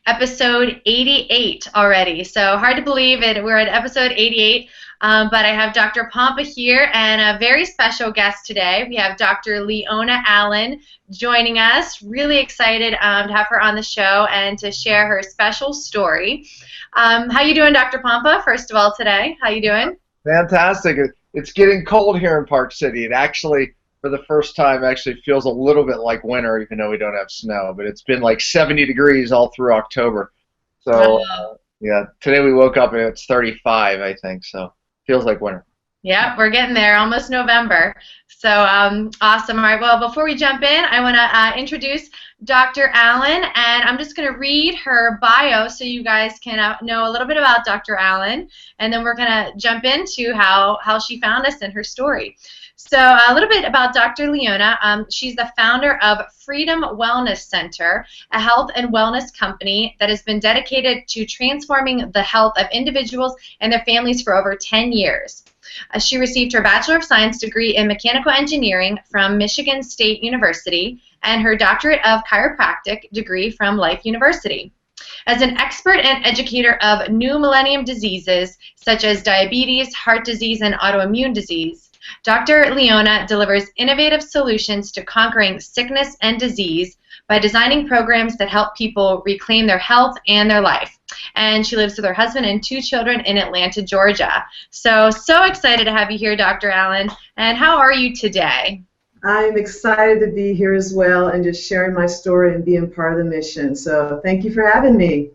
episode 88 already. So hard to believe it. We're at episode 88. But I have Dr. Pompa here and a very special guest today. We have Dr. Leona Allen joining us. Really excited to have her on the show and to share her special story. How you doing, Dr. Pompa, first of all, today? How you doing? Fantastic. It's getting cold here in Park City. It actually, for the first time, actually feels a little bit like winter, even though we don't have snow. But it's been like 70 degrees all through October. So, yeah, today we woke up and it's 35, I think, so. Feels like winter. Yeah, we're getting there, almost November. So awesome. All right, well, before we jump in, I want to introduce Dr. Allen, and I'm just going to read her bio so you guys can know a little bit about Dr. Allen, and then we're going to jump into how she found us and her story. So a little bit about Dr. Leona. She's the founder of Freedom Wellness Center, a health and wellness company that has been dedicated to transforming the health of individuals and their families for over 10 years. She received her Bachelor of Science degree in Mechanical Engineering from Michigan State University and her Doctorate of Chiropractic degree from Life University. As an expert and educator of new millennium diseases such as diabetes, heart disease, and autoimmune disease, Dr. Leona delivers innovative solutions to conquering sickness and disease by designing programs that help people reclaim their health and their life. And she lives with her husband and 2 children in Atlanta, Georgia. So excited to have you here, Dr. Allen. And how are you today? I'm excited to be here as well and just sharing my story and being part of the mission. So thank you for having me.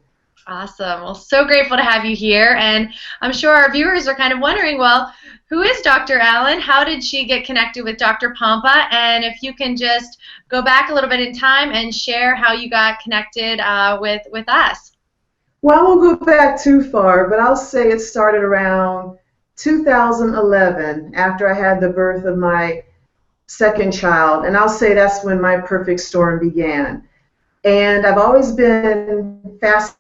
Awesome. Well, so grateful to have you here. And I'm sure our viewers are kind of wondering, well, who is Dr. Allen? How did she get connected with Dr. Pompa? And if you can just go back a little bit in time and share how you got connected with us. Well, I won't go back too far, but I'll say it started around 2011 after I had the birth of my second child. And I'll say that's when my perfect storm began. And I've always been fascinated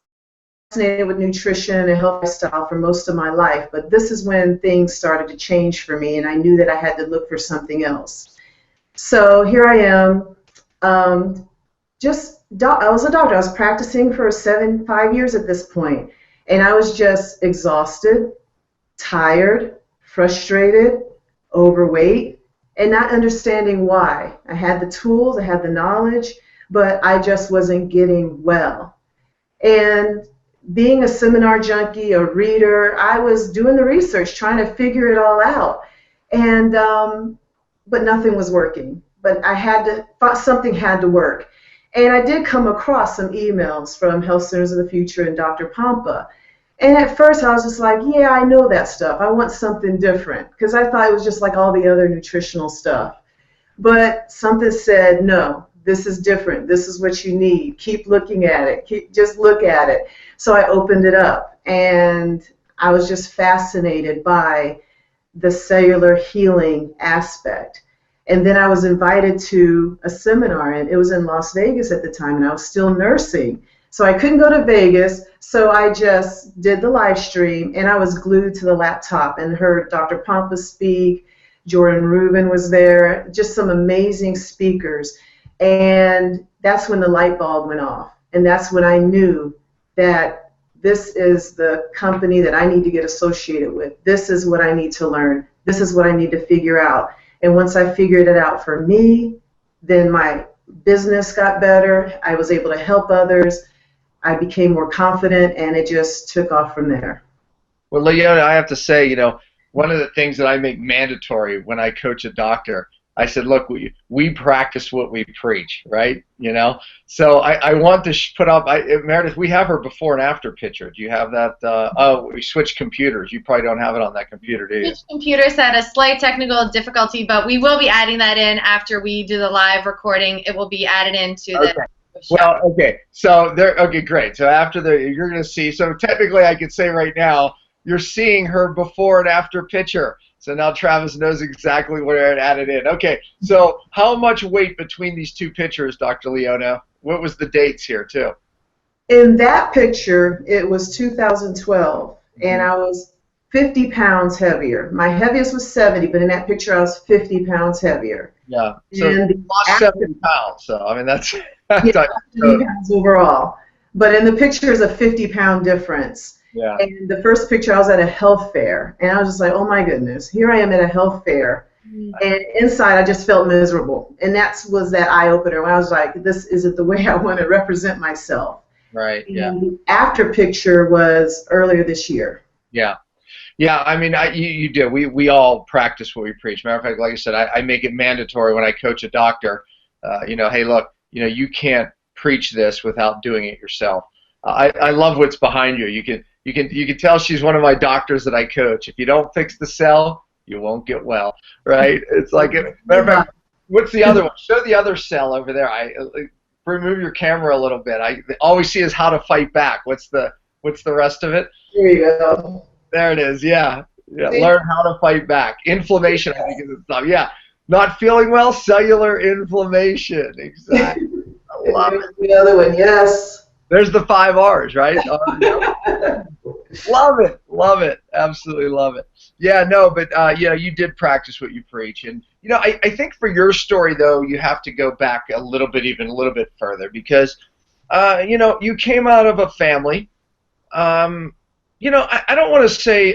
with nutrition and health lifestyle for most of my life, but this is when things started to change for me, and I knew that I had to look for something else. So here I am. I was a doctor. I was practicing for 5 years at this point, and I was just exhausted, tired, frustrated, overweight, and not understanding why. I had the tools, I had the knowledge, but I just wasn't getting well. And being a seminar junkie, a reader, I was doing the research, trying to figure it all out, and but nothing was working. But something had to work, and I did come across some emails from Health Centers of the Future and Dr. Pompa, and at first I was just like, yeah, I know that stuff. I want something different because I thought it was just like all the other nutritional stuff, but something said no. This is different. This is what you need. Keep looking at it. Just look at it. So I opened it up, and I was just fascinated by the cellular healing aspect. And then I was invited to a seminar, and it was in Las Vegas at the time, and I was still nursing. So I couldn't go to Vegas, so I just did the live stream, and I was glued to the laptop and heard Dr. Pompa speak. Jordan Rubin was there, just some amazing speakers. And that's when the light bulb went off. And that's when I knew that this is the company that I need to get associated with. This is what I need to learn. This is what I need to figure out. And once I figured it out for me, then my business got better. I was able to help others. I became more confident, and it just took off from there. Well, Leona, I have to say, one of the things that I make mandatory when I coach a doctor, I said, look, we practice what we preach, right? So I want to put up, Meredith, we have her before and after picture. Do you have that? Oh, we switched computers. You probably don't have it on that computer, do you? Switched computers had a slight technical difficulty, but we will be adding that in after we do the live recording. It will be added into the show. Well, okay. So okay, great. So after you're going to see, so technically I could say right now, you're seeing her before and after picture. So now Travis knows exactly where it added in. Okay, so how much weight between these 2 pictures, Dr. Leona? What was the dates here, too? In that picture, it was 2012, and I was 50 pounds heavier. My heaviest was 70, but in that picture, I was 50 pounds heavier. Yeah, so you lost 70 pounds. So, I mean, that's... Yeah, 50 pounds overall. But in the picture is a 50-pound difference. Yeah. And the first picture, I was at a health fair, and I was just like, oh my goodness, here I am at a health fair. And inside, I just felt miserable. And that was that eye-opener when I was like, this isn't the way I want to represent myself. Right, yeah. And the after picture was earlier this year. Yeah. Yeah, I mean, you do. We all practice what we preach. Matter of fact, like I said, I make it mandatory when I coach a doctor. Hey, look, you can't preach this without doing it yourself. I love what's behind you. You can tell she's one of my doctors that I coach. If you don't fix the cell, you won't get well, right? It's like, matter of fact, what's the other one? Show the other cell over there. Remove your camera a little bit. All we see is how to fight back. What's the rest of it? Here you go. There it is. Yeah. Learn how to fight back. Inflammation, I think, is the stuff. Yeah. Not feeling well, cellular inflammation. Exactly. I love it. The other one, yes. There's the 5 R's, right? Love it, absolutely love it. Yeah, no, but you did practice what you preach, and I think for your story though, you have to go back even a little bit further because you came out of a family. I don't want to say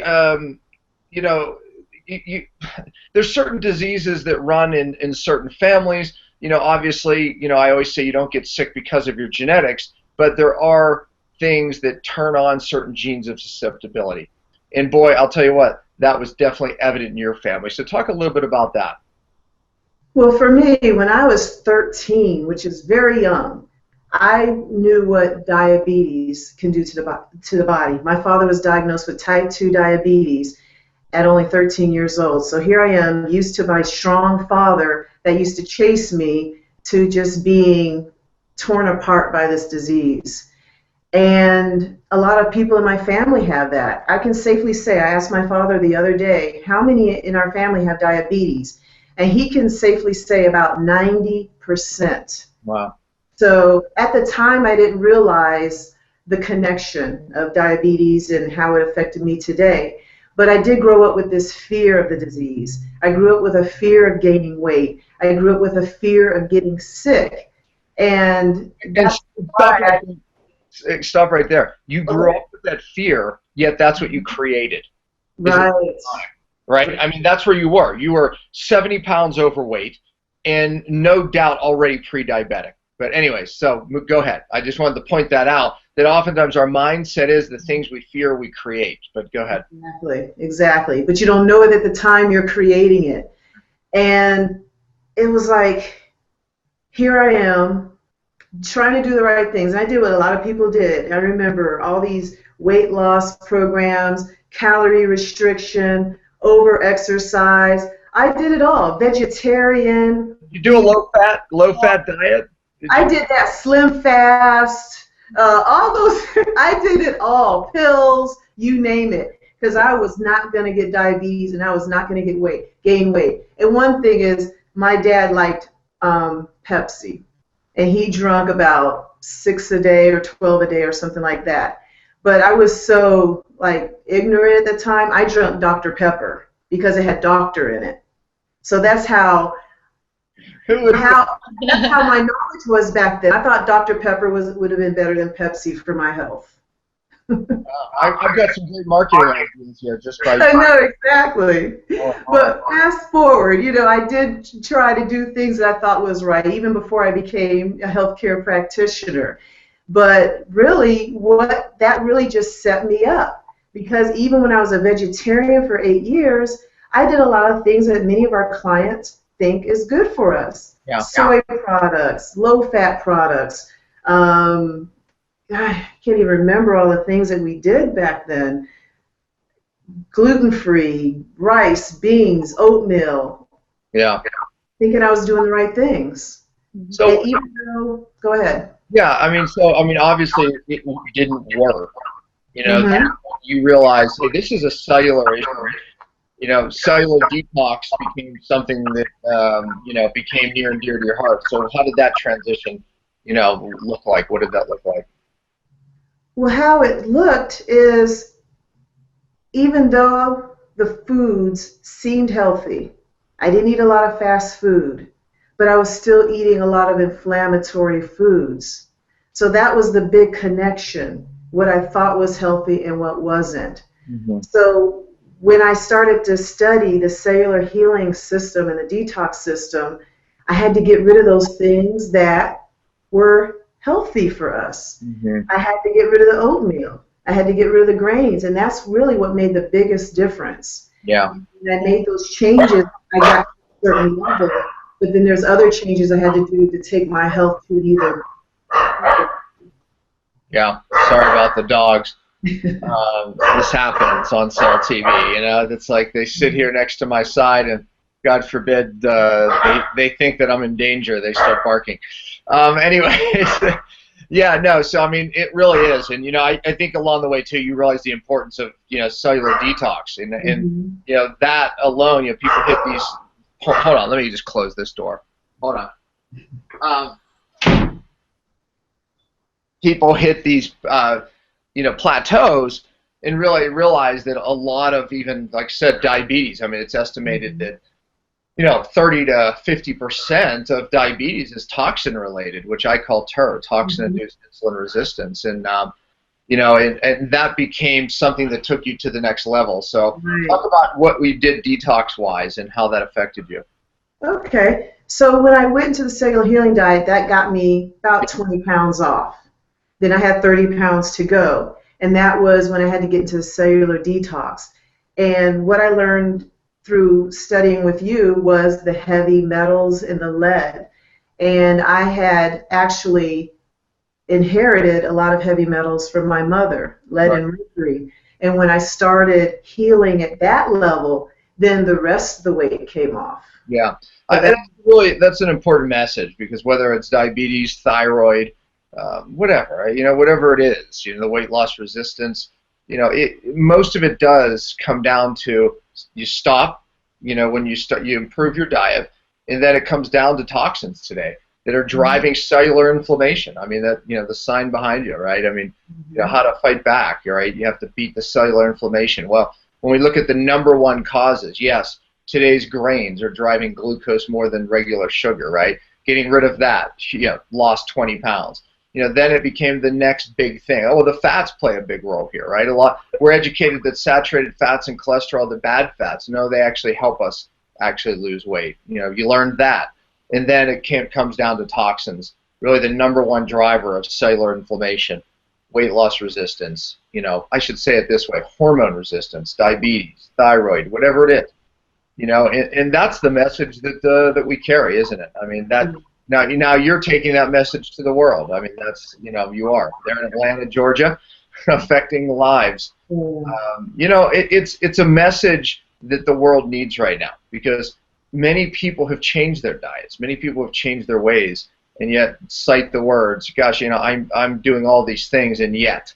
there's certain diseases that run in certain families. Obviously, I always say you don't get sick because of your genetics, but there are things that turn on certain genes of susceptibility. And boy, I'll tell you what, that was definitely evident in your family. So talk a little bit about that. Well, for me, when I was 13, which is very young, I knew what diabetes can do to the body. My father was diagnosed with type 2 diabetes at only 13 years old. So here I am, used to my strong father that used to chase me to just being torn apart by this disease. And a lot of people in my family have that. I can safely say, I asked my father the other day, how many in our family have diabetes? And he can safely say about 90%. Wow. So at the time, I didn't realize the connection of diabetes and how it affected me today. But I did grow up with this fear of the disease. I grew up with a fear of gaining weight. I grew up with a fear of getting sick. And that's why stop right there. You grew up with that fear, yet that's what you created. Right. Right? I mean, that's where you were. You were 70 pounds overweight and no doubt already pre-diabetic. But anyways, so go ahead. I just wanted to point that out, that oftentimes our mindset is the things we fear we create. But go ahead. Exactly. But you don't know it at the time you're creating it. And it was like, here I am trying to do the right things. And I did what a lot of people did. I remember all these weight loss programs, calorie restriction, over-exercise. I did it all. Vegetarian. You do a low-fat diet? I did that slim fast, all those, I did it all, pills, you name it, because I was not going to get diabetes and I was not going to gain weight. And one thing is, my dad liked Pepsi, and he drank about 6 a day or 12 a day or something like that. But I was so ignorant at the time, I drank Dr. Pepper because it had doctor in it. So that's how my knowledge was back then. I thought Dr. Pepper would have been better than Pepsi for my health. I've got some great marketing ideas here just by. I know, exactly. But fast forward, I did try to do things that I thought was right, even before I became a healthcare practitioner. But really, that really just set me up. Because even when I was a vegetarian for 8 years, I did a lot of things that many of our clients think is good for us. Yeah. Soy products, low-fat products. I can't even remember all the things that we did back then. Gluten-free, rice, beans, oatmeal. Yeah. Thinking I was doing the right things. So, and even though, go ahead. Yeah, obviously it didn't work. You realize, hey, this is a cellular issue. Cellular detox became something that, became near and dear to your heart. So how did that transition, look like? What did that look like? Well, how it looked is, even though the foods seemed healthy, I didn't eat a lot of fast food, but I was still eating a lot of inflammatory foods. So that was the big connection, what I thought was healthy and what wasn't. Mm-hmm. So when I started to study the cellular healing system and the detox system, I had to get rid of those things that were healthy for us. Mm-hmm. I had to get rid of the oatmeal. I had to get rid of the grains, and that's really what made the biggest difference. Yeah. When I made those changes, I got to a certain level, but then there's other changes I had to do to take my health to either. Yeah. Sorry about the dogs. This happens on Cell TV. You know, it's like they sit here next to my side, and God forbid they think that I'm in danger. They start barking. Anyways, yeah, no. So I mean, it really is, and you know, I think along the way too, you realize the importance of cellular detox, and you know that alone, people hit these. Hold on, let me just close this door. Hold on. People hit these plateaus and really realize that a lot of, even like I said, diabetes. I mean, it's estimated that 30 to 50% of diabetes is toxin related, which I call TER, toxin-induced insulin resistance, and and that became something that took you to the next level. So talk about what we did detox-wise and how that affected you. Okay, so when I went into the cellular healing diet, that got me about 20 pounds off. Then I had 30 pounds to go, and that was when I had to get into the cellular detox. And what I learned through studying with you was the heavy metals and the lead. And I had actually inherited a lot of heavy metals from my mother, lead and mercury. And when I started healing at that level, then the rest of the weight came off. Yeah, that's an important message, because whether it's diabetes, thyroid, whatever, whatever it is, the weight loss resistance, most of it does come down to you stop, when you improve your diet, and then it comes down to toxins today that are driving cellular inflammation. I mean, that, the sign behind you, right? I mean, how to fight back, right? You have to beat the cellular inflammation. Well, when we look at the number one causes, yes, today's grains are driving glucose more than regular sugar, right? Getting rid of that, lost 20 pounds. Then it became the next big thing. Oh, well, the fats play a big role here, right? We're educated that saturated fats and cholesterol, the bad fats, no, they actually help us actually lose weight. You learned that. And then it comes down to toxins, really the number one driver of cellular inflammation, weight loss resistance, I should say it this way, hormone resistance, diabetes, thyroid, whatever it is. And that's the message that we carry, isn't it? I mean, that. Now you're taking that message to the world. I mean, that's, you are. They're in Atlanta, Georgia, affecting lives. It's a message that the world needs right now, because many people have changed their diets. Many people have changed their ways, and yet cite the words, gosh, I'm doing all these things, and yet,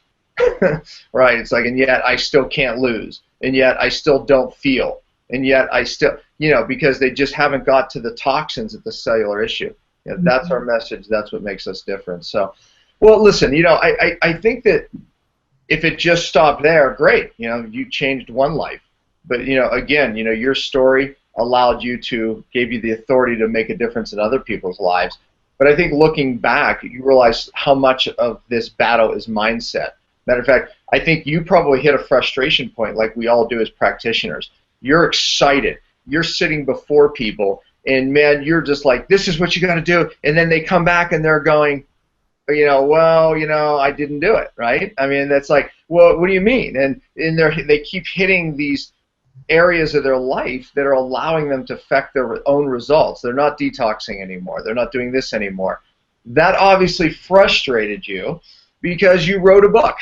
right? It's like, and yet I still can't lose, and yet I still don't feel, and yet I still, because they just haven't got to the toxins at the cellular issue. That's our message. That's what makes us different. So, well, listen, I think that if it just stopped there, great. You changed one life. But, again, your story gave you the authority to make a difference in other people's lives. But I think looking back, you realize how much of this battle is mindset. Matter of fact, I think you probably hit a frustration point like we all do as practitioners. You're excited. You're sitting before people, and man, you're just like, this is what you got to do. And then they come back and they're going, I didn't do it, right? I mean, that's like, well, what do you mean? And they keep hitting these areas of their life that are allowing them to affect their own results. They're not detoxing anymore. They're not doing this anymore. That obviously frustrated you because you wrote a book.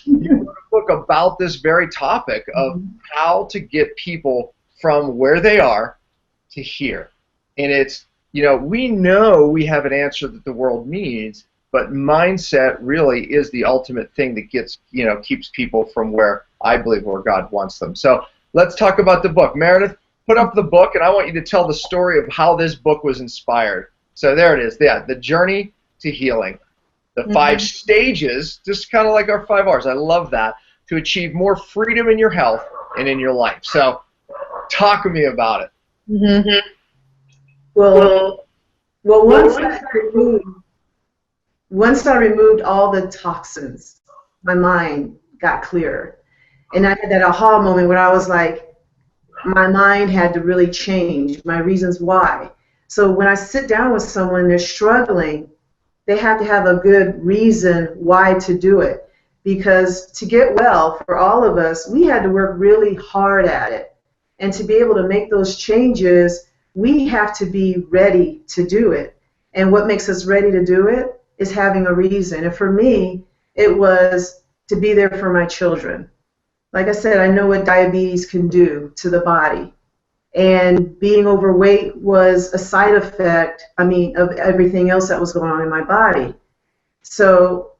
You wrote a book about this very topic of how to get people from where they are to here. And it's, we know we have an answer that the world needs, but mindset really is the ultimate thing that gets, keeps people from where I believe where God wants them. So let's talk about the book. Meredith, put up the book, and I want you to tell the story of how this book was inspired. So there it is. Yeah, The Journey to Healing. The 5 stages, just kind of like our 5 R's. I love that, to achieve more freedom in your health and in your life. So talk to me about it. Well, once I started doing, once I removed all the toxins, my mind got clearer. And I had that aha moment where I was like, my mind had to really change, my reasons why. So when I sit down with someone, they're struggling, they have to have a good reason why to do it. Because to get well, for all of us, we had to work really hard at it. And to be able to make those changes, we have to be ready to do it. And what makes us ready to do it is having a reason. And for me, it was to be there for my children. Like I said, I know what diabetes can do to the body. And being overweight was a side effect, of everything else that was going on in my body. So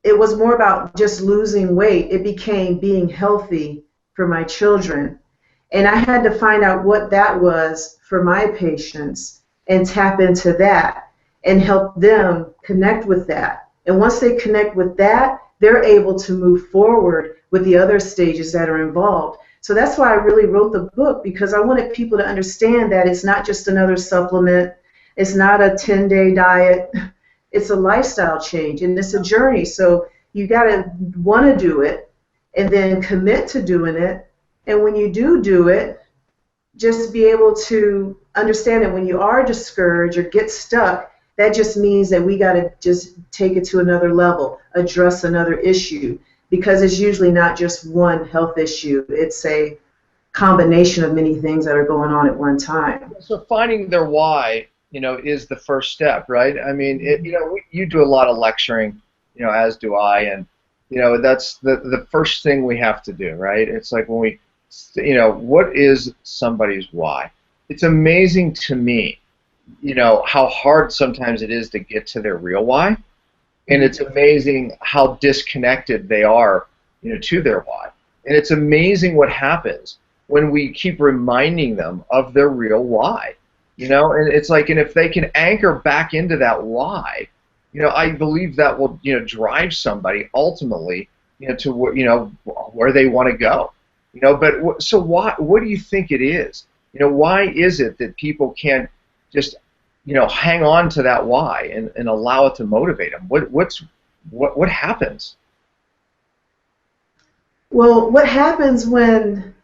it was more about just losing weight. It became being healthy for my children. And I had to find out what that was for my patients and tap into that and help them connect with that. And once they connect with that, they're able to move forward with the other stages that are involved. So that's why I really wrote the book, because I wanted people to understand that it's not just another supplement, it's not a 10-day diet, it's a lifestyle change, and it's a journey. So you got to want to do it and then commit to doing it. And when you do it, just be able to understand that when you are discouraged or get stuck, that just means that we got to just take it to another level, address another issue, because it's usually not just one health issue. It's a combination of many things that are going on at one time. So finding their why, is the first step, right? I mean, you do a lot of lecturing, as do I, and that's the first thing we have to do, right? It's like when we, what is somebody's why? It's amazing to me, how hard sometimes it is to get to their real why, and it's amazing how disconnected they are, to their why. And it's amazing what happens when we keep reminding them of their real why, and it's like, and if they can anchor back into that why, I believe that will, drive somebody ultimately, to where they want to go, but so what do you think it is? Why is it that people can't just, hang on to that why and allow it to motivate them? What happens? Well, what happens when,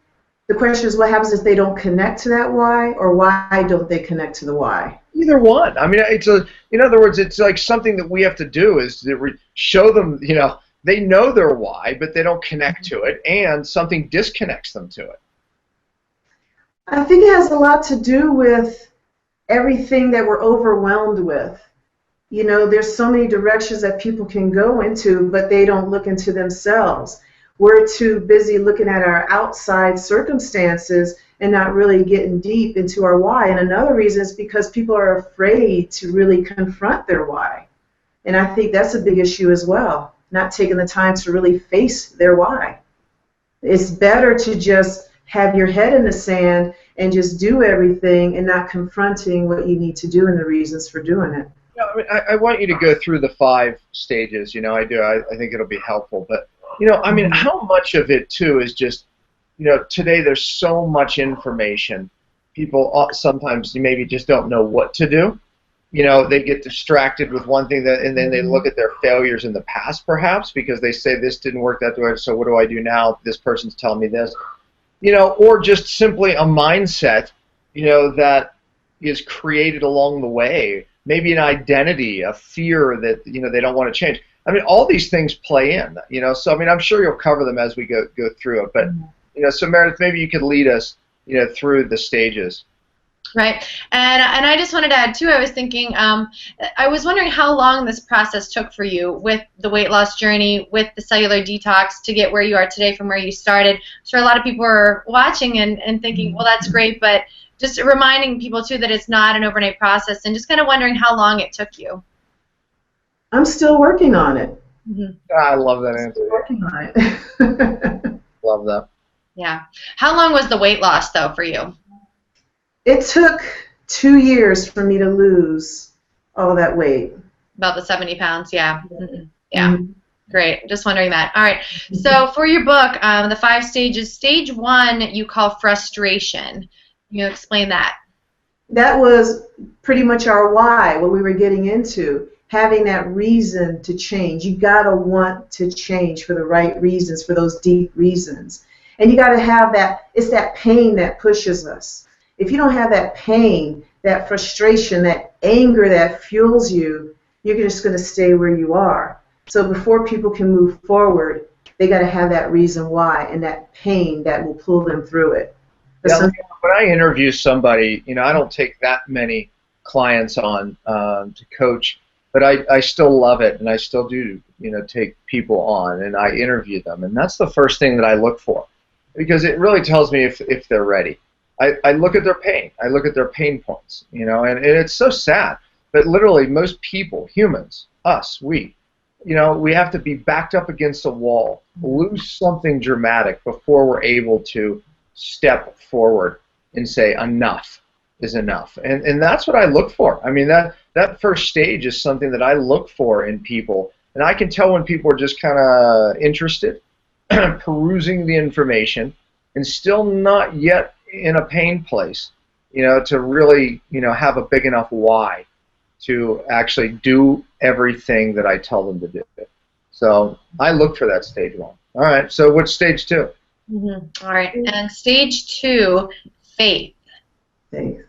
the question is, what happens if they don't connect to that why, or why don't they connect to the why? Either one. I mean, in other words, it's like something that we have to do is to show them, they know their why, but they don't connect to it, and something disconnects them to it. I think it has a lot to do with everything that we're overwhelmed with. There's so many directions that people can go into, but they don't look into themselves. We're too busy looking at our outside circumstances and not really getting deep into our why. And another reason is because people are afraid to really confront their why. And I think that's a big issue as well, not taking the time to really face their why. It's better to just have your head in the sand and just do everything and not confronting what you need to do and the reasons for doing it. I mean, I want you to go through the 5 stages. I do. I think it'll be helpful. But, I mean, how much of it, too, is just, today there's so much information. People sometimes maybe just don't know what to do. They get distracted with one thing, and then they look at their failures in the past, perhaps, because they say this didn't work that way, so what do I do now? This person's telling me this. Or just simply a mindset, that is created along the way. Maybe an identity, a fear that, they don't want to change. I mean, all these things play in, So, I mean, I'm sure you'll cover them as we go through it. But, so Meredith, maybe you could lead us, through the stages. Right, and I just wanted to add too, I was thinking, I was wondering how long this process took for you with the weight loss journey, with the cellular detox, to get where you are today from where you started. So a lot of people are watching and thinking, well, that's great, but just reminding people too that it's not an overnight process, and just kind of wondering how long it took you. I'm still working on it. I love that answer. Still working on it. Love that. Yeah. How long was the weight loss, though, for you? It took 2 years for me to lose all that weight. About the 70 pounds, yeah. Yeah. Great. Just wondering that. All right. So for your book, the 5 stages, stage 1 you call frustration. Can you explain that? That was pretty much our why, what we were getting into. having that reason to change. You got to want to change for the right reasons, for those deep reasons. And you got to have that, it's that pain that pushes us. If you don't have that pain, that frustration, that anger that fuels you, you're just going to stay where you are. So before people can move forward, they got to have that reason why and that pain that will pull them through it. Yeah, when I interview somebody, I don't take that many clients on to coach, but I still love it, and I still do, take people on, and I interview them, and that's the first thing that I look for, because it really tells me if they're ready. I look at their pain. I look at their pain points, and it's so sad, but literally most people, humans, us, we have to be backed up against a wall, lose something dramatic before we're able to step forward and say enough is enough. And that's what I look for. I mean, that first stage is something that I look for in people, and I can tell when people are just kind of interested, perusing the information, and still not yet in a pain place, to really, have a big enough why to actually do everything that I tell them to do. So I look for that stage one. All right, so what's stage two? Mm-hmm. All right, and stage two, faith. Faith.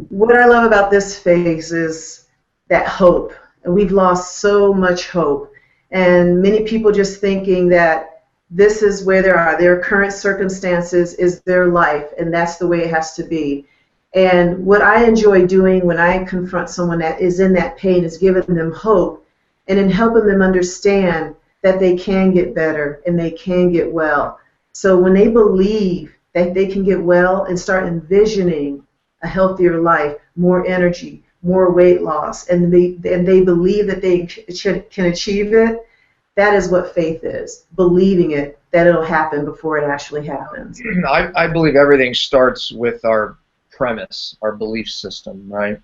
What I love about this phase is that hope. We've lost so much hope, and many people just thinking that this is where they are. Their current circumstances is their life, and that's the way it has to be. And what I enjoy doing when I confront someone that is in that pain is giving them hope, and in helping them understand that they can get better and they can get well. So when they believe that they can get well and start envisioning a healthier life, more energy, more weight loss, and they believe that they can achieve it, that is what faith is, believing it, that it'll happen before it actually happens. I believe everything starts with our premise, our belief system, right?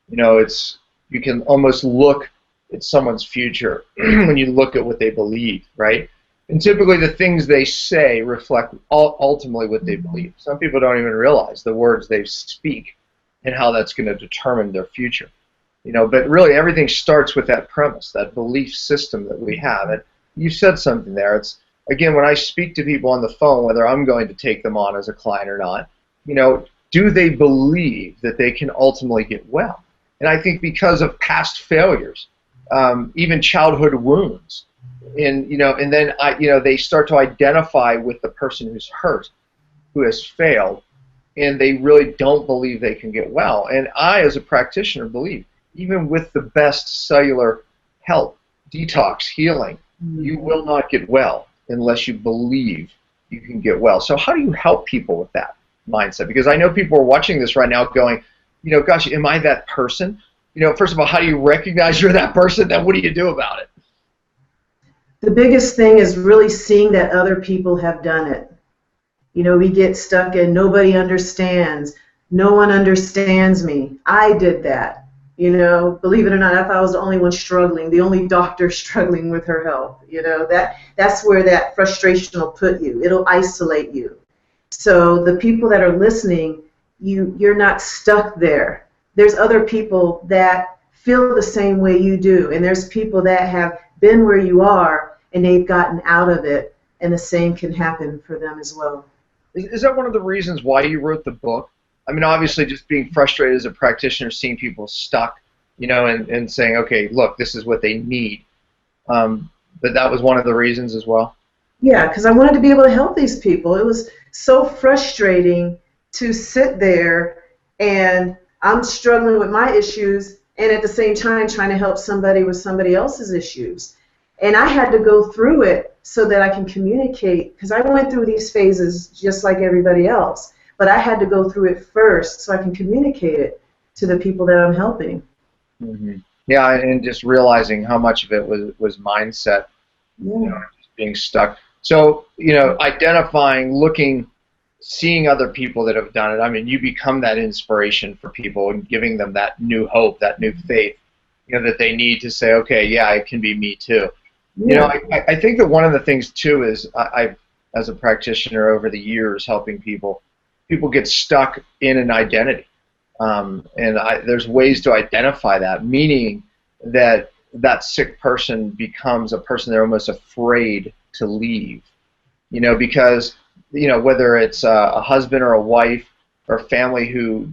You can almost look at someone's future when you look at what they believe, right? And typically the things they say reflect ultimately what they believe. Some people don't even realize the words they speak and how that's going to determine their future. But really everything starts with that premise, that belief system that we have. And you said something there. It's, again, when I speak to people on the phone, whether I'm going to take them on as a client or not, do they believe that they can ultimately get well? And I think because of past failures, even childhood wounds, and then they start to identify with the person who's hurt, who has failed, and they really don't believe they can get well. And I, as a practitioner, believe even with the best cellular health, detox, healing, you will not get well unless you believe you can get well. So how do you help people with that mindset? Because I know people are watching this right now going, gosh, am I that person? First of all, how do you recognize you're that person? Then what do you do about it? The biggest thing is really seeing that other people have done it. We get stuck in nobody understands. No one understands me. I did that. Believe it or not, I thought I was the only one struggling, the only doctor struggling with her health. That's where that frustration will put you. It'll isolate you. So the people that are listening, you're not stuck there. There's other people that feel the same way you do, and there's people that have been where you are and they've gotten out of it, and the same can happen for them as well. Is that one of the reasons why you wrote the book? I mean, obviously just being frustrated as a practitioner, seeing people stuck, and saying, okay, look, this is what they need. But that was one of the reasons as well? Yeah, because I wanted to be able to help these people. It was so frustrating to sit there and I'm struggling with my issues and at the same time trying to help somebody with somebody else's issues. And I had to go through it so that I can communicate, because I went through these phases just like everybody else. But I had to go through it first so I can communicate it to the people that I'm helping. Mm-hmm. Yeah, and just realizing how much of it was mindset, just being stuck. So, identifying, looking, seeing other people that have done it. I mean, you become that inspiration for people and giving them that new hope, that new faith, that they need to say, okay, yeah, it can be me too. Yeah. I think that one of the things too is I've, as a practitioner over the years helping people get stuck in an identity. There's ways to identify that, meaning that that sick person becomes a person they're almost afraid to leave, because, whether it's a husband or a wife or family who,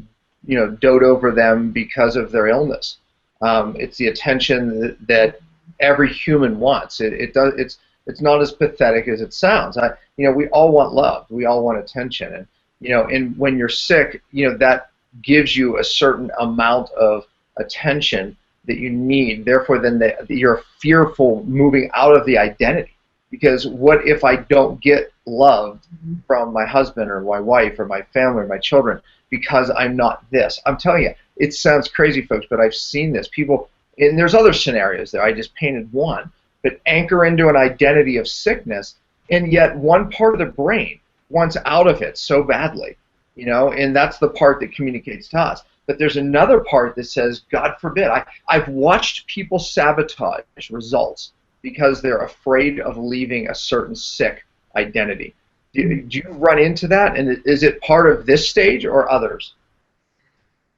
dote over them because of their illness. It's the attention that every human wants. It's not as pathetic as it sounds. We all want love. We all want attention. And when you're sick, that gives you a certain amount of attention that you need. Therefore, then you're fearful moving out of the identity. Because what if I don't get loved from my husband or my wife or my family or my children because I'm not this? I'm telling you, it sounds crazy, folks, but I've seen this. People, and there's other scenarios there. I just painted one. But anchor into an identity of sickness, and yet one part of the brain wants out of it so badly, and that's the part that communicates to us. But there's another part that says, God forbid, I've watched people sabotage results because they're afraid of leaving a certain sick identity. Do you run into that, and is it part of this stage or others?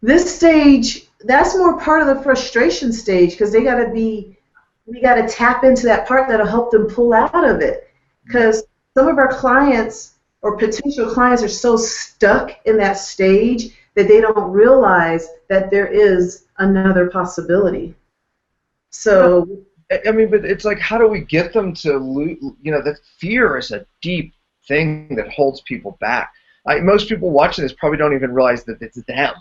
This stage, that's more part of the frustration stage, because we got to tap into that part that'll help them pull out of it. Because some of our clients or potential clients are so stuck in that stage that they don't realize that there is another possibility. So, but it's like, how do we get them to that fear is a deep thing that holds people back. Most people watching this probably don't even realize that it's them.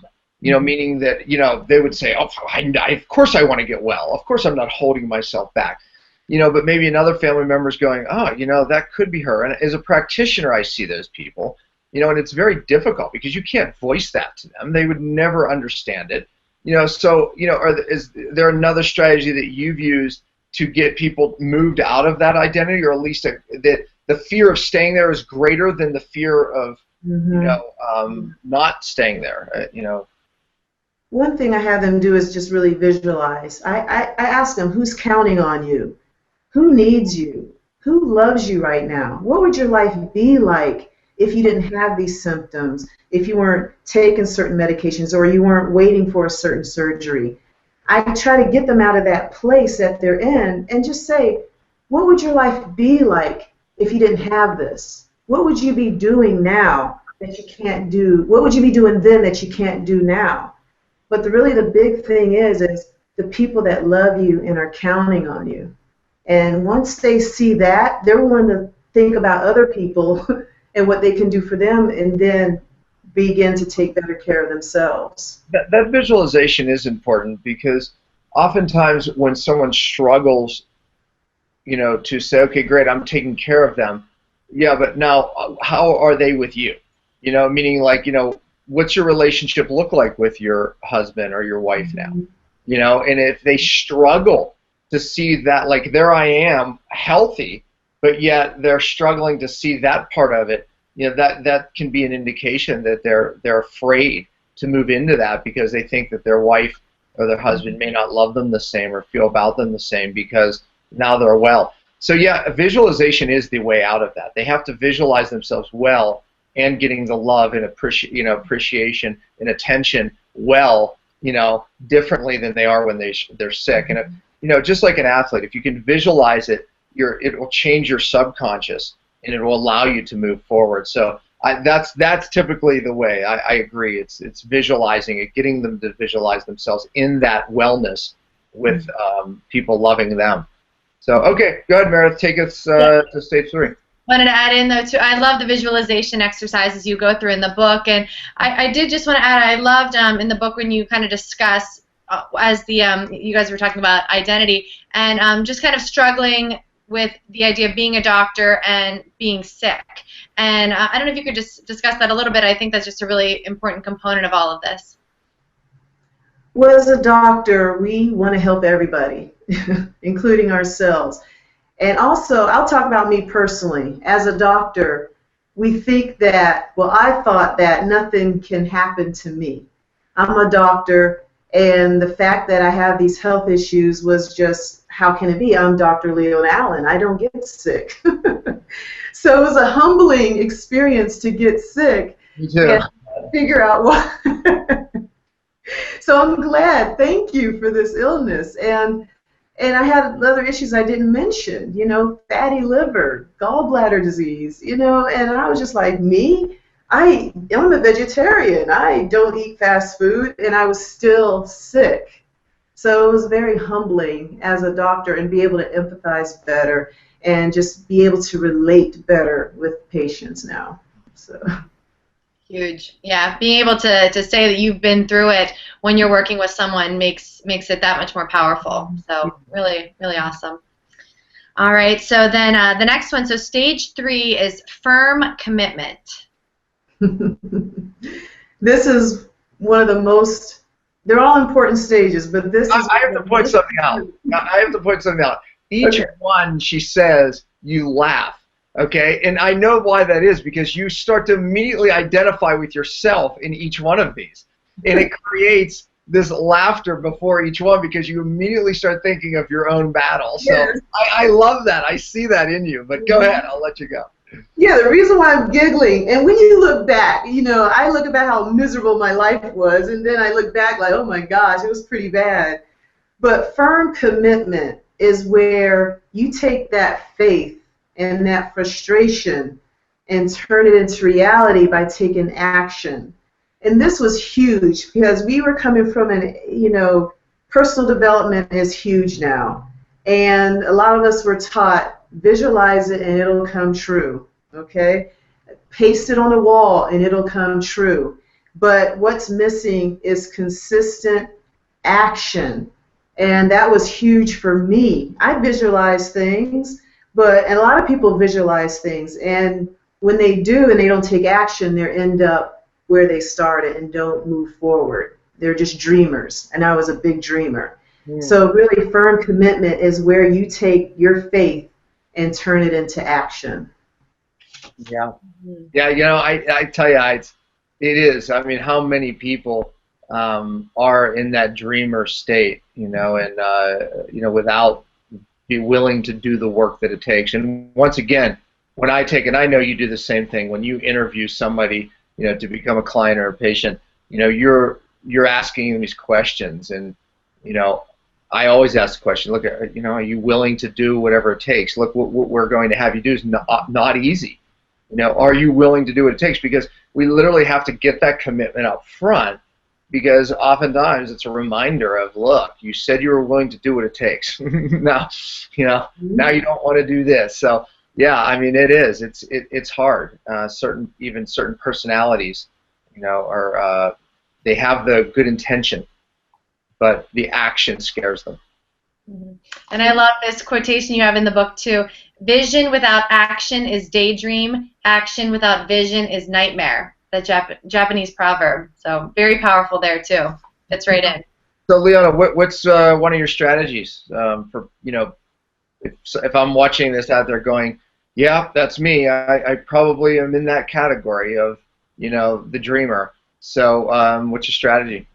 Meaning that, they would say, oh, of course I want to get well. Of course I'm not holding myself back. But maybe another family member is going, oh, that could be her. And as a practitioner, I see those people, and it's very difficult because you can't voice that to them. They would never understand it. So, is there another strategy that you've used to get people moved out of that identity, or at least that the fear of staying there is greater than the fear of, not staying there, One thing I have them do is just really visualize. I ask them, who's counting on you? Who needs you? Who loves you right now? What would your life be like if you didn't have these symptoms, if you weren't taking certain medications, or you weren't waiting for a certain surgery? I try to get them out of that place that they're in and just say, what would your life be like if you didn't have this? What would you be doing now that you can't do? What would you be doing then that you can't do now? But really the big thing is the people that love you and are counting on you. And once they see that, they're willing to think about other people and what they can do for them, and then begin to take better care of themselves. That visualization is important, because oftentimes when someone struggles, to say, okay, great, I'm taking care of them. Yeah, but now how are they with you? Meaning like, what's your relationship look like with your husband or your wife now? And if they struggle to see that, like, there I am, healthy, but yet they're struggling to see that part of it, that can be an indication that they're afraid to move into that, because they think that their wife or their husband may not love them the same or feel about them the same because now they're well. So yeah, visualization is the way out of that. They have to visualize themselves well and getting the love and appreciation and attention well, differently than they are when they're sick. And if, just like an athlete, if you can visualize it, it will change your subconscious and it will allow you to move forward. So that's typically the way. I agree. It's visualizing it, getting them to visualize themselves in that wellness with people loving them. So okay, go ahead, Meredith. Take us to stage 3. Wanted to add in, though, too, I love the visualization exercises you go through in the book, and I did just want to add, I loved in the book when you kind of discuss, as you guys were talking about identity, and just kind of struggling with the idea of being a doctor and being sick. And I don't know if you could just discuss that a little bit. I think that's just a really important component of all of this. Well, as a doctor, we want to help everybody, including ourselves. And also, I'll talk about me personally. As a doctor, we think that, well, I thought that nothing can happen to me. I'm a doctor, and the fact that I have these health issues was just, how can it be? I'm Dr. Leona Allen. I don't get sick. So it was a humbling experience to get sick. Me too. And figure out why. So I'm glad. Thank you for this illness. And I had other issues I didn't mention, fatty liver, gallbladder disease, and I was just like, me? I'm a vegetarian. I don't eat fast food, and I was still sick. So it was very humbling as a doctor and be able to empathize better and just be able to relate better with patients now. So. Huge. Yeah, being able to say that you've been through it when you're working with someone makes it that much more powerful. So really, really awesome. All right, so then the next one, so stage 3 is firm commitment. This is one of the most, they're all important stages, but this is... I have to point something out. Each one, she says, you laugh. Okay, and I know why that is, because you start to immediately identify with yourself in each one of these, and it creates this laughter before each one because you immediately start thinking of your own battle. So yes. I love that. I see that in you. But go ahead, I'll let you go. Yeah, the reason why I'm giggling, and when you look back, I look about how miserable my life was, and then I look back like, oh my gosh, it was pretty bad. But firm commitment is where you take that faith and that frustration and turn it into reality by taking action. And this was huge because we were coming from personal development is huge now. And a lot of us were taught, visualize it and it'll come true, okay? Paste it on the wall and it'll come true. But what's missing is consistent action. And that was huge for me. I visualize things, and a lot of people visualize things, and when they do and they don't take action, they end up where they started and don't move forward. They're just dreamers, and I was a big dreamer. So really firm commitment is where you take your faith and turn it into action. Yeah. Yeah, I tell you, it is. I mean, how many people are in that dreamer state, and, without be willing to do the work that it takes. And once again, when I take, and I know you do the same thing, when you interview somebody, to become a client or a patient, you're asking them these questions, and I always ask the question, look, are you willing to do whatever it takes? Look, what we're going to have you do is not easy. Are you willing to do what it takes? Because we literally have to get that commitment up front, because oftentimes it's a reminder of, look, you said you were willing to do what it takes. now you don't want to do this. So yeah, I mean, it is. It's hard. Certain personalities, are they have the good intention, but the action scares them. And I love this quotation you have in the book too. Vision without action is daydream. Action without vision is nightmare. The Japanese proverb. So very powerful there too. Fits right in. So Leona, what's one of your strategies for if I'm watching this out there going, yeah, that's me. I probably am in that category of the dreamer. So what's your strategy?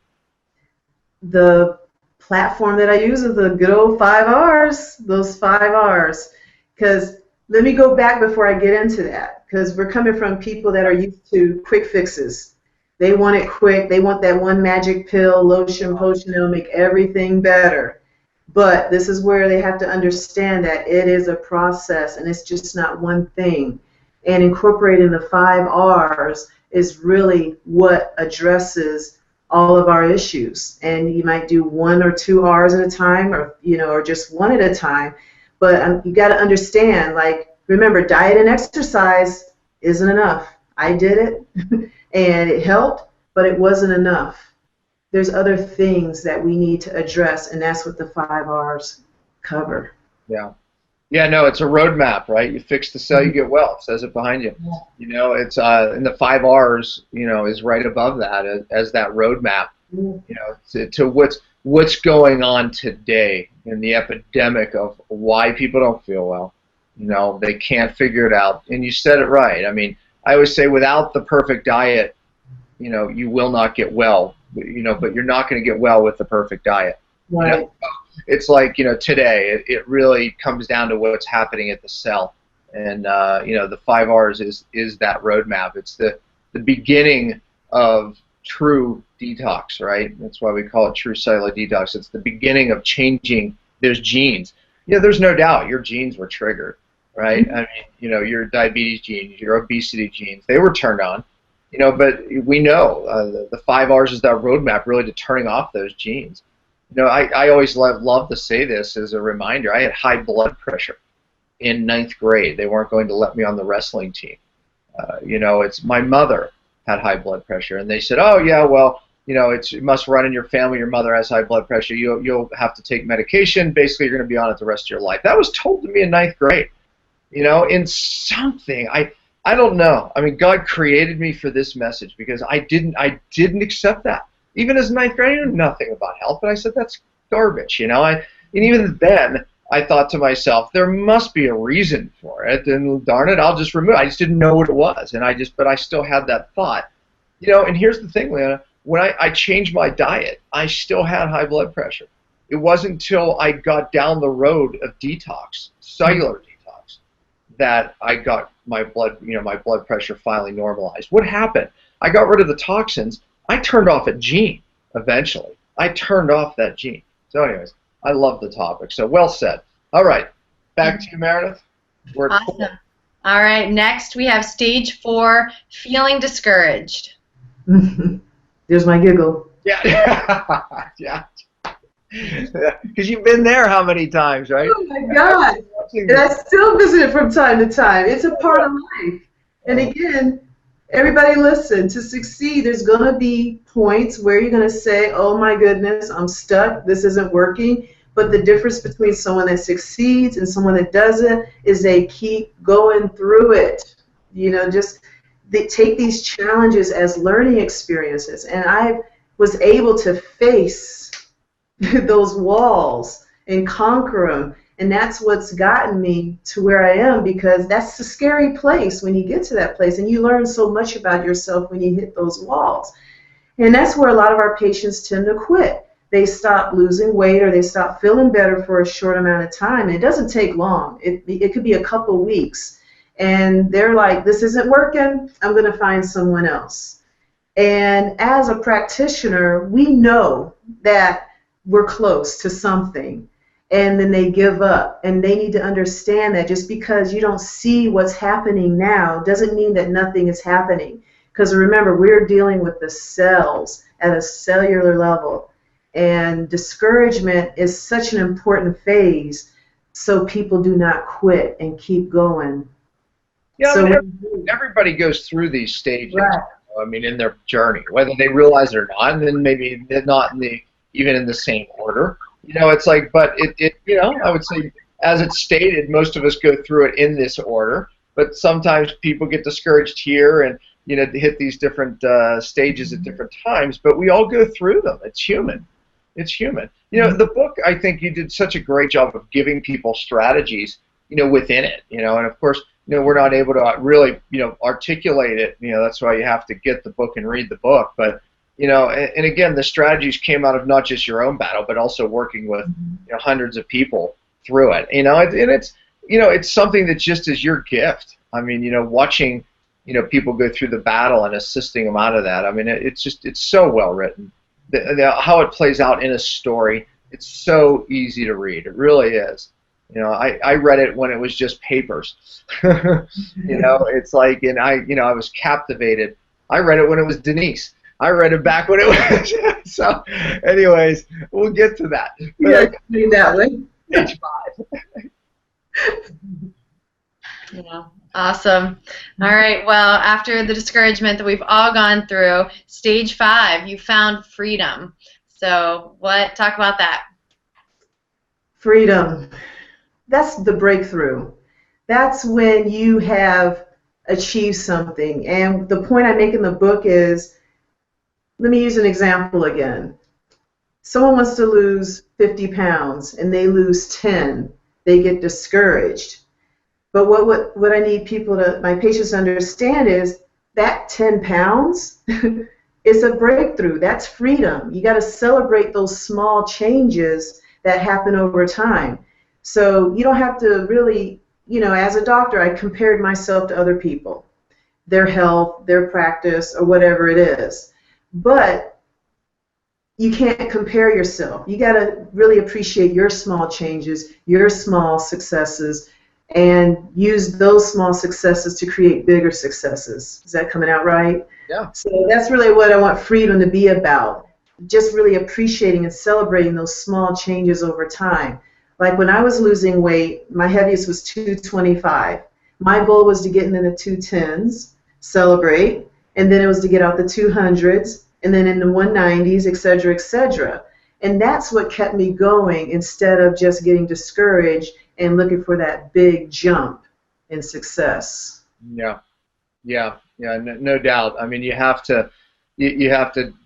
The platform that I use is the good old 5 R's. Those 5 R's. Because let me go back before I get into that, because we're coming from people that are used to quick fixes. They want it quick. They want that one magic pill, lotion, potion that'll make everything better. But this is where they have to understand that it is a process, and it's just not one thing. And incorporating the 5 R's is really what addresses all of our issues. And you might do 1 or 2 R's at a time, or just one at a time. But you got to understand, remember, diet and exercise isn't enough. I did it, and it helped, but it wasn't enough. There's other things that we need to address, and that's what the 5 R's cover. Yeah. Yeah, no, it's a roadmap, right? You fix the cell, you get well. It says it behind you. Yeah. It's and the 5 R's, is right above that as that roadmap. To what's going on today in the epidemic of why people don't feel well. They can't figure it out. And you said it right. I mean, I always say without the perfect diet, you will not get well. But you're not going to get well with the perfect diet. Right. It's like, today it really comes down to what's happening at the cell. And, the 5 R's is that roadmap. It's the beginning of true detox, right? That's why we call it True Cellular Detox. It's the beginning of changing those genes. There's no doubt your genes were triggered, right? I mean, your diabetes genes, your obesity genes, they were turned on, but we know the 5 R's is that roadmap really to turning off those genes. I always love to say this as a reminder. I had high blood pressure in 9th grade. They weren't going to let me on the wrestling team. It's my mother had high blood pressure, and they said, oh yeah, well, it must run in your family. Your mother has high blood pressure. You'll have to take medication. Basically, you're going to be on it the rest of your life. That was told to me in 9th grade. In something I don't know. I mean, God created me for this message because I didn't accept that. Even as 9th grade, I knew nothing about health, but I said that's garbage. And even then, I thought to myself, there must be a reason for it, and darn it, I'll just remove it. I just didn't know what it was, but I still had that thought. And here's the thing, Leona, when I changed my diet, I still had high blood pressure. It wasn't until I got down the road of detox, cellular detox, that I got my blood pressure finally normalized. What happened? I got rid of the toxins. I turned off a gene eventually. I turned off that gene. So anyways, I love the topic. So well said. All right, back to you, Meredith. We're awesome. Cool. All right, next we have stage 4, feeling discouraged. There's my giggle. Yeah. Yeah. Because you've been there how many times, right? Oh my God. And I still visit it from time to time. It's a part of life. And again, everybody listen, to succeed, there's going to be points where you're going to say, oh my goodness, I'm stuck, this isn't working. But the difference between someone that succeeds and someone that doesn't is they keep going through it. They take these challenges as learning experiences. And I was able to face those walls and conquer them. And that's what's gotten me to where I am, because that's a scary place when you get to that place, and you learn so much about yourself when you hit those walls. And that's where a lot of our patients tend to quit. They stop losing weight, or they stop feeling better for a short amount of time. And it doesn't take long. It could be a couple weeks. And they're like, this isn't working, I'm going to find someone else. And as a practitioner, we know that we're close to something. And then they give up, and they need to understand that just because you don't see what's happening now doesn't mean that nothing is happening. Because remember, we're dealing with the cells at a cellular level, and discouragement is such an important phase, so people do not quit and keep going. Yeah, so everybody goes through these stages. Right. I mean, in their journey, whether they realize it or not, and then maybe they're not even in the same order. It's like, but I would say, as it's stated, most of us go through it in this order, but sometimes people get discouraged here and, hit these different stages at different times, but we all go through them. It's human. It's human. The book, I think you did such a great job of giving people strategies, within it, and of course, we're not able to really, articulate it. That's why you have to get the book and read the book, but and again, the strategies came out of not just your own battle, but also working with hundreds of people through it. And it's something that just is your gift. I mean, watching people go through the battle and assisting them out of that. I mean, it's so well written. How it plays out in a story, it's so easy to read. It really is. I read it when it was just papers. It's like, and I was captivated. I read it when it was Denise. I read it back when it was. So, anyways, we'll get to that. Yeah, that way. Page 5. Yeah, awesome. All right. Well, after the discouragement that we've all gone through, stage 5, you found freedom. So, talk about that. Freedom. That's the breakthrough. That's when you have achieved something. And the point I make in the book is, let me use an example again. Someone wants to lose 50 pounds and they lose 10. They get discouraged. But what I need my patients to understand is that 10 pounds is a breakthrough. That's freedom. You got to celebrate those small changes that happen over time. So you don't have to really, as a doctor, I compared myself to other people, their health, their practice, or whatever it is. but you can't compare yourself. You got to really appreciate your small changes, your small successes, and use those small successes to create bigger successes. Is that coming out right? Yeah. So that's really what I want freedom to be about. Just really appreciating and celebrating those small changes over time. Like when I was losing weight, my heaviest was 225. My goal was to get into the 210s, celebrate, and then it was to get out the 200s, and then in the 190s, et cetera, et cetera. And that's what kept me going instead of just getting discouraged and looking for that big jump in success. Yeah, no doubt. I mean, you have to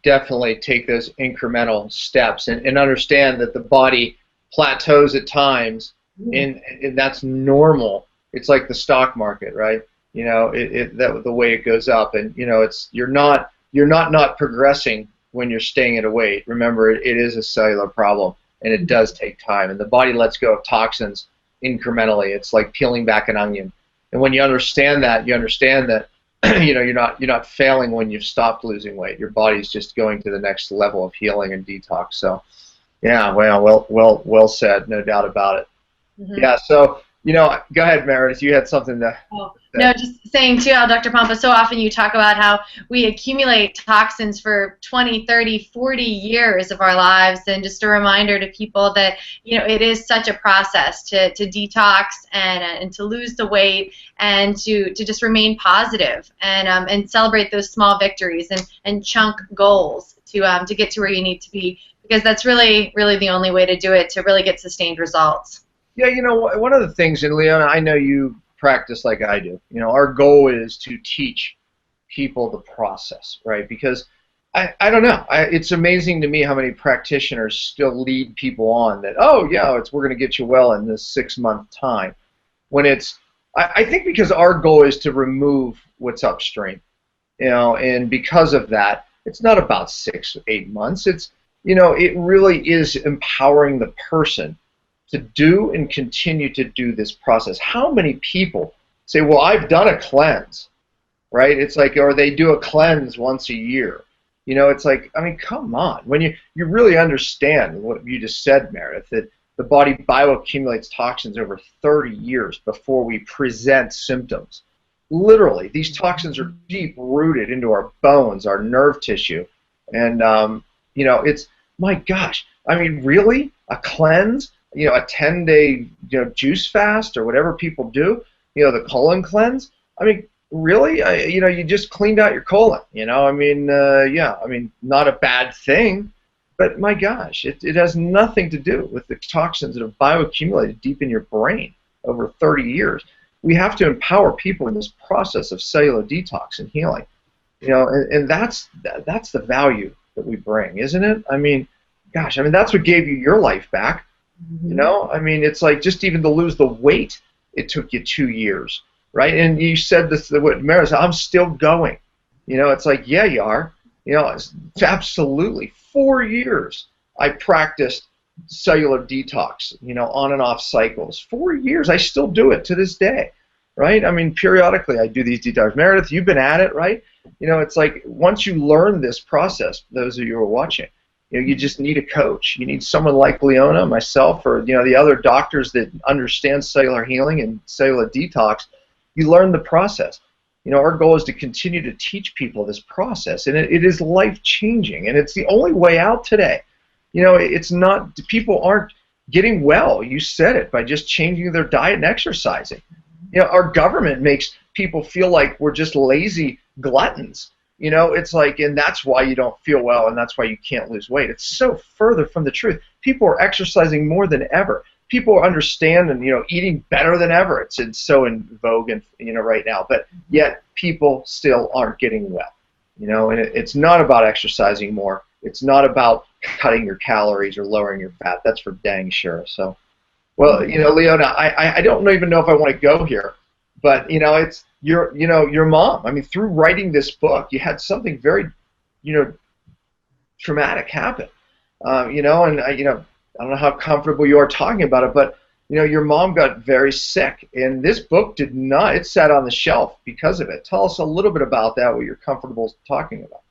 definitely take those incremental steps and understand that the body plateaus at times, and that's normal. It's like the stock market, right? You know, the way it goes up, and you know, you're not progressing when you're staying at a weight. Remember, it is a cellular problem, and it does take time, and the body lets go of toxins incrementally. It's like peeling back an onion. And when you understand that, you know, you're not failing when you've stopped losing weight. Your body's just going to the next level of healing and detox. So, yeah, well said, no doubt about it. Mm-hmm. Yeah. So, you know, go ahead, Meredith. You had something to. Oh, no, just saying too, Dr. Pompa, so often you talk about how we accumulate toxins for 20, 30, 40 years of our lives, and just a reminder to people that, you know, it is such a process to detox and to lose the weight and to just remain positive and celebrate those small victories and chunk goals to get to where you need to be, because that's really the only way to do it, to really get sustained results. Yeah, you know, one of the things, and Leona, I know you practice like I do. You know, our goal is to teach people the process, right? Because I don't know, it's amazing to me how many practitioners still lead people on that. Oh yeah, we're going to get you well in this 6-month time. When I think because our goal is to remove what's upstream, you know, and because of that, it's not about 6 or 8 months. It's, you know, it really is empowering the person to do and continue to do this process. How many people say, well, I've done a cleanse, right? It's like, or they do a cleanse once a year. You know, it's like, I mean, come on. When you really understand what you just said, Meredith, that the body bioaccumulates toxins over 30 years before we present symptoms. Literally, these toxins are deep rooted into our bones, our nerve tissue. And, you know, it's, my gosh, I mean, really? A cleanse? You know, a 10-day, you know, juice fast or whatever people do, you know, the colon cleanse. I mean, really? You know, you just cleaned out your colon, you know? I mean, yeah, I mean, not a bad thing, but my gosh, it has nothing to do with the toxins that have bioaccumulated deep in your brain over 30 years. We have to empower people in this process of cellular detox and healing, you know, and that's the value that we bring, isn't it? I mean, gosh, I mean, that's what gave you your life back. You know, I mean, it's like just even to lose the weight, it took you 2 years, right? And you said this, what Mary said, I'm still going. You know, it's like, yeah, you are. You know, it's absolutely 4 years I practiced cellular detox, you know, on and off cycles. 4 years, I still do it to this day, right? I mean, periodically I do these detox. Meredith, you've been at it, right? You know, it's like once you learn this process, those of you who are watching, you know, you just need a coach. You need someone like Leona, myself, or, you know, the other doctors that understand cellular healing and cellular detox. You learn the process. You know, our goal is to continue to teach people this process, and it is life-changing, and it's the only way out today. You know, it's not, people aren't getting well, you said it, by just changing their diet and exercising. You know, our government makes people feel like we're just lazy gluttons. You know, it's like, and that's why you don't feel well, and that's why you can't lose weight. It's so further from the truth. People are exercising more than ever. People understand and, you know, eating better than ever. It's so in vogue, and, you know, right now. But yet people still aren't getting well. You know, and it's not about exercising more. It's not about cutting your calories or lowering your fat. That's for dang sure. So, well, you know, Leona, I don't even know if I want to go here, but, you know, it's your mom. I mean, through writing this book, you had something very, you know, traumatic happen. You know, and you know, I don't know how comfortable you are talking about it, but, you know, your mom got very sick, and this book did not. It sat on the shelf because of it. Tell us a little bit about that, what you're comfortable talking about.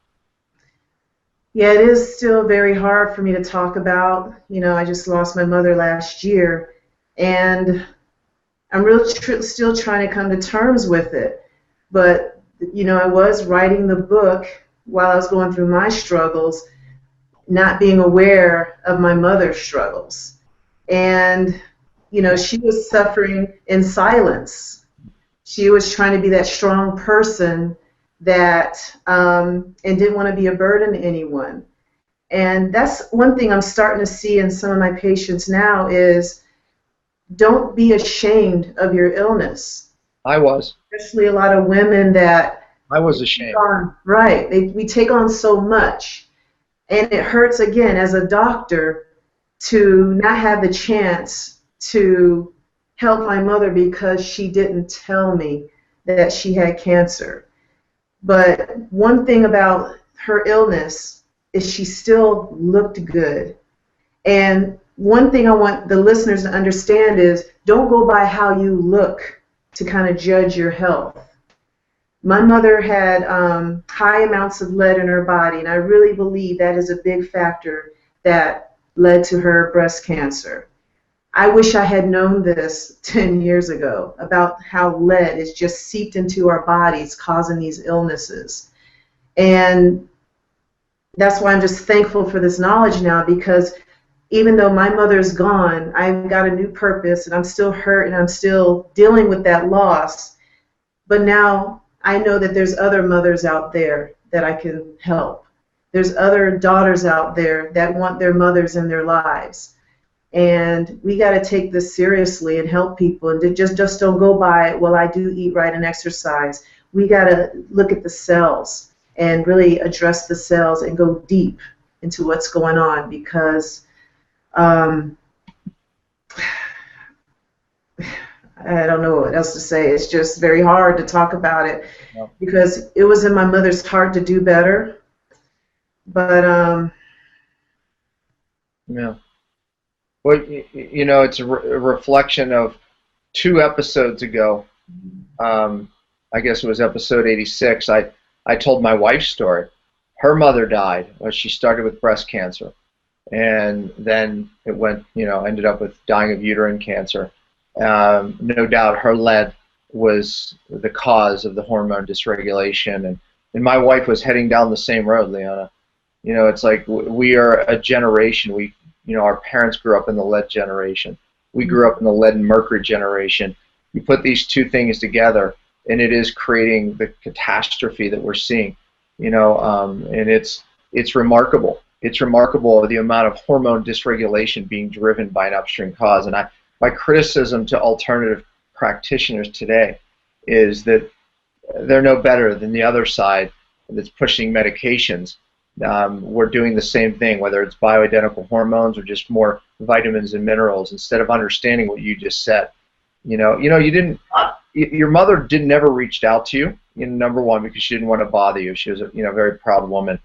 Yeah, it is still very hard for me to talk about. You know, I just lost my mother last year, and I'm still trying to come to terms with it. But, you know, I was writing the book while I was going through my struggles, not being aware of my mother's struggles. And, you know, she was suffering in silence. She was trying to be that strong person that and didn't want to be a burden to anyone. And that's one thing I'm starting to see in some of my patients now is don't be ashamed of your illness. I was. Especially a lot of women that I was ashamed. Right. We take on so much. And it hurts, again, as a doctor, to not have the chance to help my mother because she didn't tell me that she had cancer. But one thing about her illness is she still looked good. And one thing I want the listeners to understand is don't go by how you look to kind of judge your health. My mother had high amounts of lead in her body, and I really believe that is a big factor that led to her breast cancer. I wish I had known this 10 years ago about how lead is just seeped into our bodies causing these illnesses. And that's why I'm just thankful for this knowledge now, because even though my mother's gone, I've got a new purpose and I'm still hurt and I'm still dealing with that loss. But now I know that there's other mothers out there that I can help. There's other daughters out there that want their mothers in their lives. And we got to take this seriously and help people, and just don't go by, well, I do eat right and exercise. We got to look at the cells and really address the cells and go deep into what's going on, because I don't know what else to say. It's just very hard to talk about it because it was in my mother's heart to do better. But yeah. Well, you know, it's a reflection of 2 episodes ago. I guess it was episode 86. I told my wife's story. Her mother died. She started with breast cancer, and then it went, you know, ended up with dying of uterine cancer. No doubt her lead was the cause of the hormone dysregulation, and my wife was heading down the same road, Leona. You know, it's like we are a generation. You know, our parents grew up in the lead generation. We grew up in the lead and mercury generation. You put these 2 things together, and it is creating the catastrophe that we're seeing. You know, and it's remarkable. It's remarkable the amount of hormone dysregulation being driven by an upstream cause. And my criticism to alternative practitioners today is that they're no better than the other side that's pushing medications. We're doing the same thing, whether it's bioidentical hormones or just more vitamins and minerals, instead of understanding what you just said. You know, you didn't. Your mother never reached out to you. You know, number one, because she didn't want to bother you. She was a very proud woman,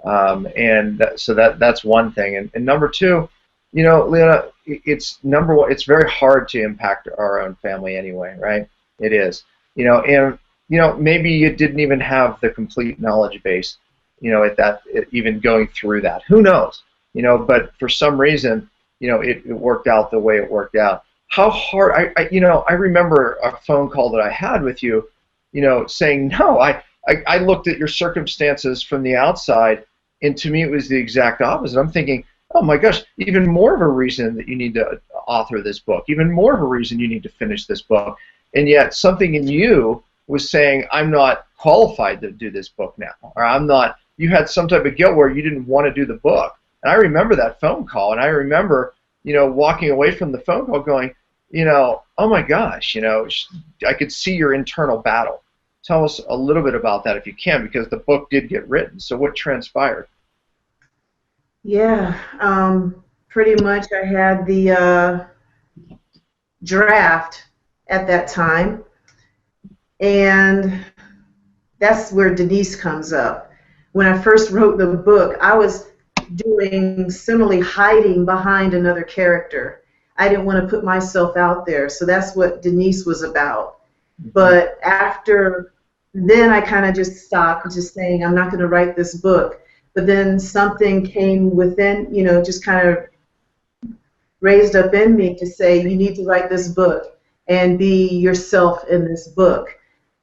so that's one thing. And number two, you know, Leona, it's number one. It's very hard to impact our own family anyway, right? It is. You know, and you know, maybe you didn't even have the complete knowledge base. You know, even going through that, who knows? You know, but for some reason, you know, it worked out the way it worked out. How hard? I remember a phone call that I had with you, you know, saying no. I looked at your circumstances from the outside, and to me it was the exact opposite. I'm thinking, oh my gosh, even more of a reason that you need to author this book, even more of a reason you need to finish this book, and yet something in you was saying, I'm not qualified to do this book now, or I'm not. You had some type of guilt where you didn't want to do the book. And I remember that phone call, and I remember, you know, walking away from the phone call going, you know, oh my gosh, you know, I could see your internal battle. Tell us a little bit about that if you can, because the book did get written. So what transpired? yeah, pretty much I had the draft at that time, and that's where Denise comes up. When I first wrote the book, I was doing similarly hiding behind another character. I didn't want to put myself out there, so that's what Denise was about. But after then, I kind of just stopped, just saying I'm not going to write this book. but then something came within, just kind of raised up in me to say, you need to write this book and be yourself in this book.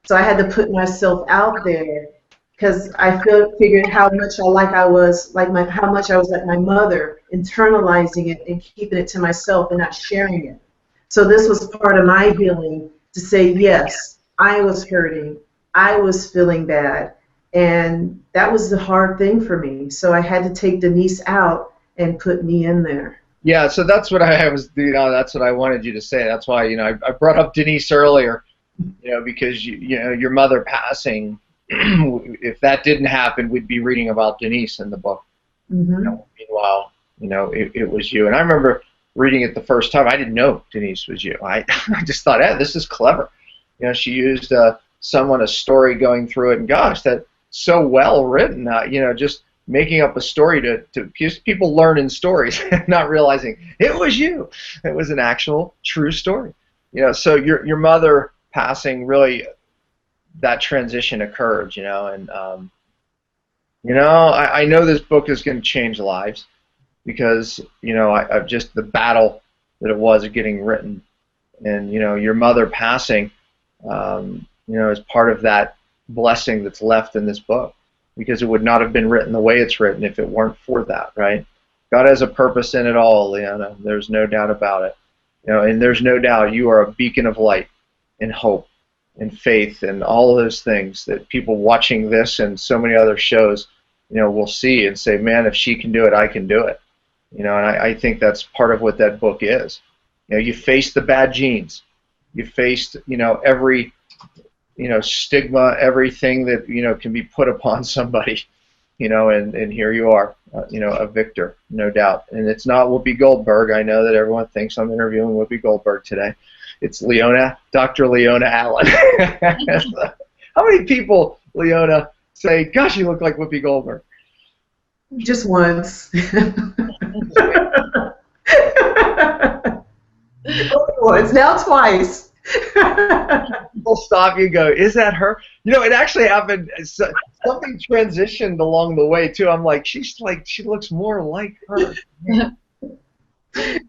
So I had to put myself out there because I figured how much I was like my mother, internalizing it and keeping it to myself and not sharing it. So this was part of my healing to say, yes, I was hurting, I was feeling bad, and that was the hard thing for me. So I had to take Denise out and put me in there. Yeah, so that's what that's what I wanted you to say. That's why, I brought up Denise earlier, because your mother passing, if that didn't happen, we'd be reading about Denise in the book. Mm-hmm. Meanwhile, it was you. And I remember reading it the first time. I didn't know Denise was you. I just thought, this is clever. She used a story going through it, and gosh, that's so well written. Just making up a story to people learn in stories, not realizing it was you. It was an actual true story. So your mother passing, really, that transition occurred. And I know this book is going to change lives because I've just the battle that it was getting written, and your mother passing, is part of that blessing that's left in this book. Because it would not have been written the way it's written if it weren't for that, right? God has a purpose in it all, Leona. There's no doubt about it. And there's no doubt you are a beacon of light and hope and faith and all of those things that people watching this and so many other shows, will see and say, man, if she can do it, I can do it. And I think that's part of what that book is. You faced the bad genes. You faced, every stigma, everything that, can be put upon somebody, and here you are, a victor, no doubt. And it's not Whoopi Goldberg. I know that everyone thinks I'm interviewing Whoopi Goldberg today. It's Dr. Leona Allen. How many people, Leona, say, gosh, you look like Whoopi Goldberg? Just once. Once, now twice. People stop you and go, is that her? It actually happened. Something transitioned along the way too. I'm like, she looks more like her.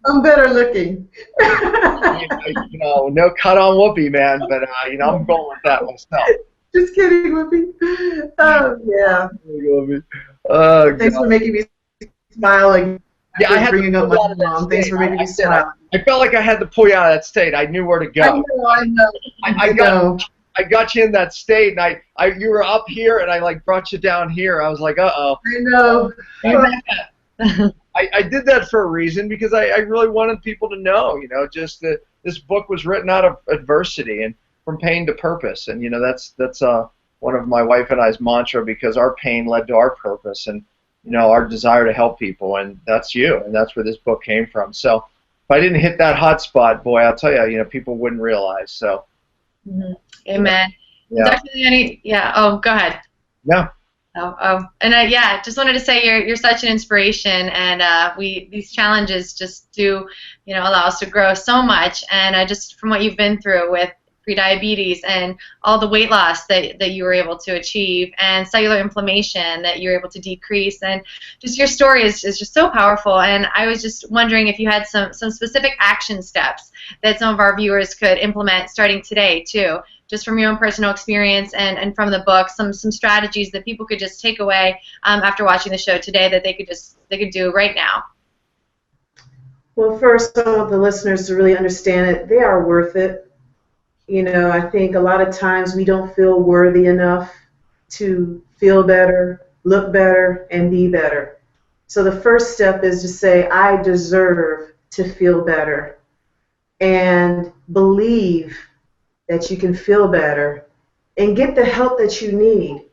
I'm better looking. No cut on Whoopi, man, but I'm going with that myself. Just kidding, Whoopi. Oh yeah. Thanks for making me smile and bringing up my mom. Thanks for making me smile. I felt like I had to pull you out of that state. I knew where to go. I know. I got you in that state, and you were up here, and I brought you down here. I was like, uh-oh. I know. I did that for a reason because I really wanted people to know, just that this book was written out of adversity and from pain to purpose, and that's one of my wife and I's mantra because our pain led to our purpose and our desire to help people, and that's you, and that's where this book came from. So if I didn't hit that hot spot, boy, I'll tell you, people wouldn't realize. So. Mm-hmm. Amen. Yeah. Dr. Leone, yeah. Oh, go ahead. Yeah. And just wanted to say you're such an inspiration, and these challenges just do, allow us to grow so much. And just from what you've been through with prediabetes and all the weight loss that you were able to achieve, and cellular inflammation that you were able to decrease, and just your story is just so powerful. And I was just wondering if you had some specific action steps that some of our viewers could implement starting today too, just from your own personal experience and from the book, some strategies that people could just take away after watching the show today that they could do right now. Well, first, I want the listeners to really understand it. They are worth it. I think a lot of times we don't feel worthy enough to feel better, look better, and be better. So the first step is to say, I deserve to feel better, and believe that you can feel better and get the help that you need.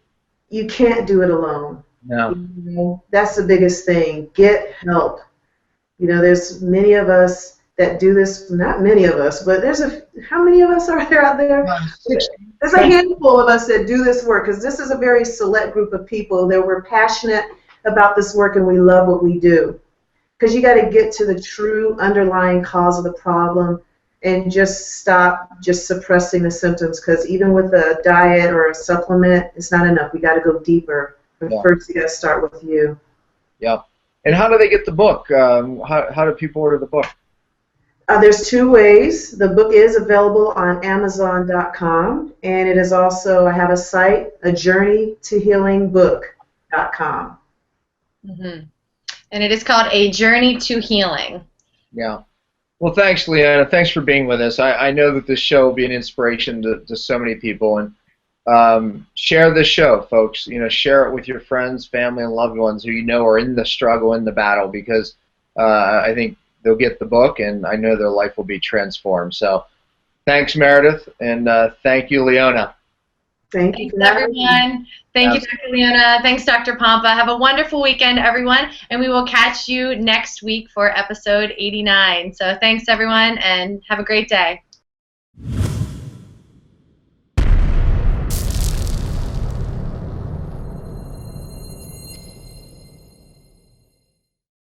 You can't do it alone. No. That's the biggest thing. Get help. There's many of us that do this, not many of us, but how many of us are there out there? There's a handful of us that do this work, because this is a very select group of people that we're passionate about this work and we love what we do. Because you got to get to the true underlying cause of the problem and just stop just suppressing the symptoms, because even with a diet or a supplement, it's not enough. We got to go deeper. But Yeah. first, you got to start with you. Yeah. And how do they get the book? How do people order the book? There's two ways. The book is available on Amazon.com, and it is also, I have a site, a journeytohealingbook.com. Mm-hmm. And it is called A Journey to Healing. Yeah. Well, thanks, Leona. Thanks for being with us. I know that this show will be an inspiration to so many people. And share this show, folks. You know, share it with your friends, family, and loved ones who you know are in the struggle, in the battle, because I think they'll get the book, and I know their life will be transformed. So thanks, Meredith, and thank you, Leona. Thank you. Thanks, everyone. Thank you, Dr. Leona. Thanks, Dr. Pompa. Have a wonderful weekend, everyone, and we will catch you next week for episode 89. So thanks, everyone, and have a great day.